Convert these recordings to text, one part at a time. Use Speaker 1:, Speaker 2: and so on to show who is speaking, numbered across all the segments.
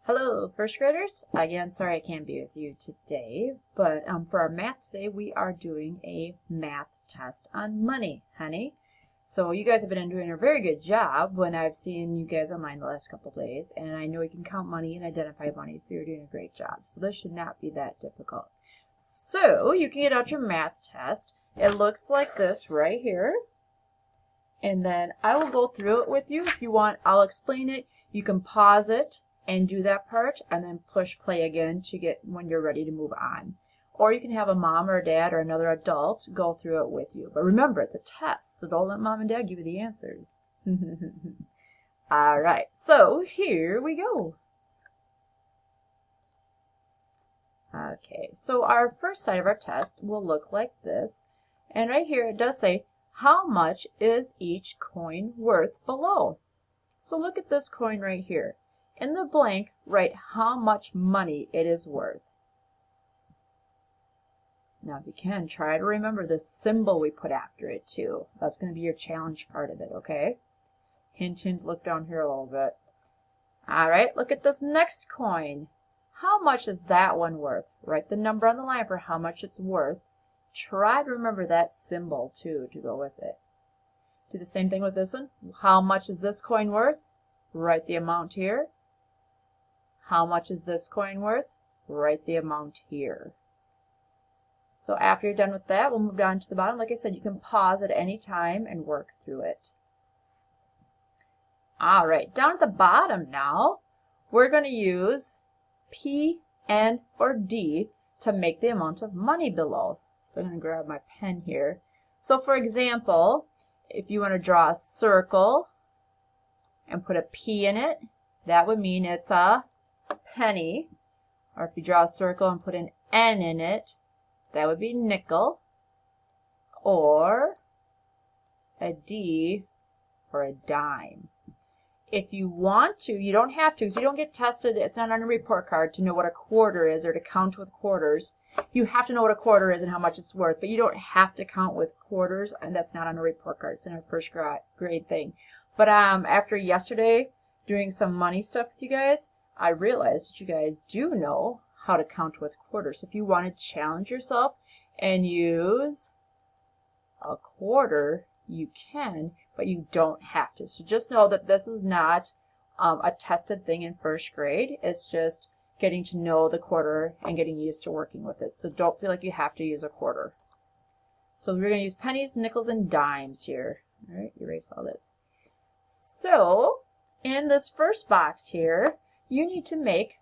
Speaker 1: Hello, first graders. Again, sorry I can't be with you today, but for our math today, we are doing a math test on money, honey. So you guys have been doing a very good job when I've seen you guys online the last couple days, and I know you can count money and identify money, so you're doing a great job. So this should not be that difficult. So you can get out your math test. It looks like this right here. And then I will go through it with you. If you want, I'll explain it. You can pause it and do that part and then push play again to get when you're ready to move on. Or you can have a mom or a dad or another adult go through it with you. But remember, it's a test, so don't let mom and dad give you the answers. All right, so here we go. Okay, so our first side of our test will look like this. And right here it does say, how much is each coin worth below? So look at this coin right here. In the blank, write how much money it is worth. Now, if you can, try to remember the symbol we put after it, too. That's going to be your challenge part of it, okay? Hint, hint, look down here a little bit. All right, look at this next coin. How much is that one worth? Write the number on the line for how much it's worth. Try to remember that symbol, too, to go with it. Do the same thing with this one. How much is this coin worth? Write the amount here. How much is this coin worth? Write the amount here. So after you're done with that, we'll move down to the bottom. Like I said, you can pause at any time and work through it. All right, down at the bottom now, we're going to use P, N, or D to make the amount of money below. So I'm going to grab my pen here. So for example, if you want to draw a circle and put a P in it, that would mean it's a penny. Or if you draw a circle and put an N in it, that would be nickel. Or a D or a dime. If you want to, you don't have to, so you don't get tested, it's not on a report card to know what a quarter is or to count with quarters. You have to know what a quarter is and how much it's worth, but you don't have to count with quarters, and that's not on a report card. It's in a first grade thing. But after yesterday, doing some money stuff with you guys, I realized that you guys do know how to count with quarters. So if you want to challenge yourself and use a quarter, you can, but you don't have to. So just know that this is not a tested thing in first grade. It's just getting to know the quarter and getting used to working with it. So don't feel like you have to use a quarter. So we're going to use pennies, nickels, and dimes here. All right, erase all this. So in this first box here, you need to make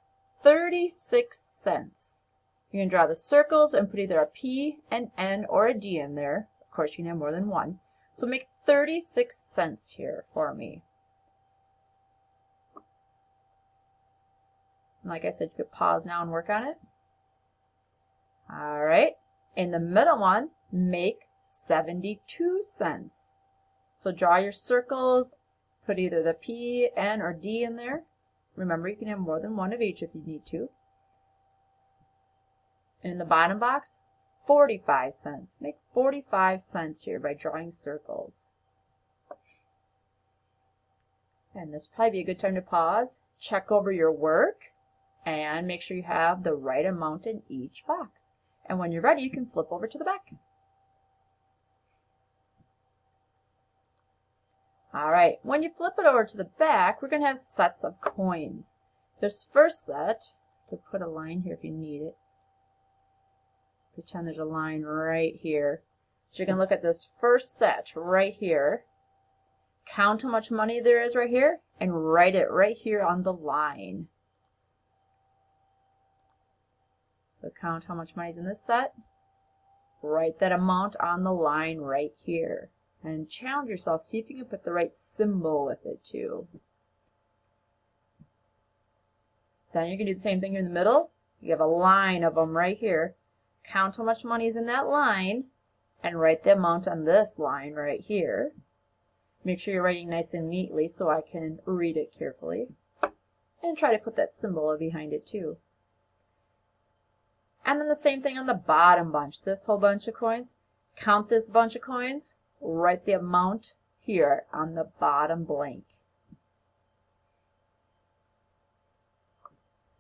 Speaker 1: 36 cents. You're going to draw the circles and put either a P, an N, or a D in there. Of course, you can have more than one. So make 36 cents here for me. And like I said, you could pause now and work on it. All right. In the middle one, make 72 cents. So draw your circles, put either the P, N, or D in there. Remember, you can have more than one of each if you need to. In the bottom box, 45 cents. Make 45 cents here by drawing circles. And this will probably be a good time to pause, check over your work, and make sure you have the right amount in each box. And when you're ready, you can flip over to the back. All right, when you flip it over to the back, we're going to have sets of coins. This first set, to put a line here if you need it. Pretend there's a line right here. So you're going to look at this first set right here. Count how much money there is right here and write it right here on the line. So count how much money is in this set. Write that amount on the line right here. And challenge yourself. See if you can put the right symbol with it too. Then you're going to do the same thing here in the middle. You have a line of them right here. Count how much money is in that line and write the amount on this line right here. Make sure you're writing nice and neatly so I can read it carefully. And try to put that symbol behind it too. And then the same thing on the bottom bunch. This whole bunch of coins. Count this bunch of coins. Write the amount here on the bottom blank.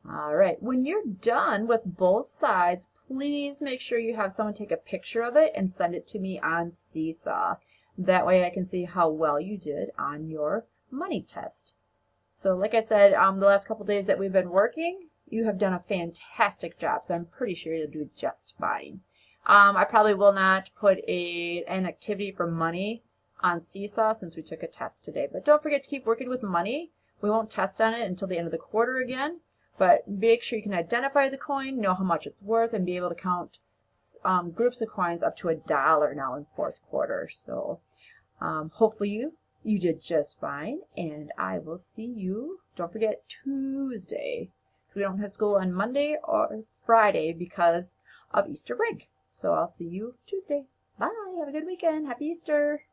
Speaker 1: All right, when you're done with both sides, please make sure you have someone take a picture of it and send it to me on Seesaw. That way I can see how well you did on your money test. So like I said, the last couple days that we've been working, you have done a fantastic job, so I'm pretty sure you'll do just fine. I probably will not put an activity for money on Seesaw since we took a test today, but don't forget to keep working with money. We won't test on it until the end of the quarter again, but make sure you can identify the coin, know how much it's worth, and be able to count groups of coins up to $1 now in fourth quarter. So hopefully you did just fine, and I will see you, don't forget, Tuesday, because we don't have school on Monday or Friday because of Easter break. So I'll see you Tuesday. Bye. Have a good weekend. Happy Easter.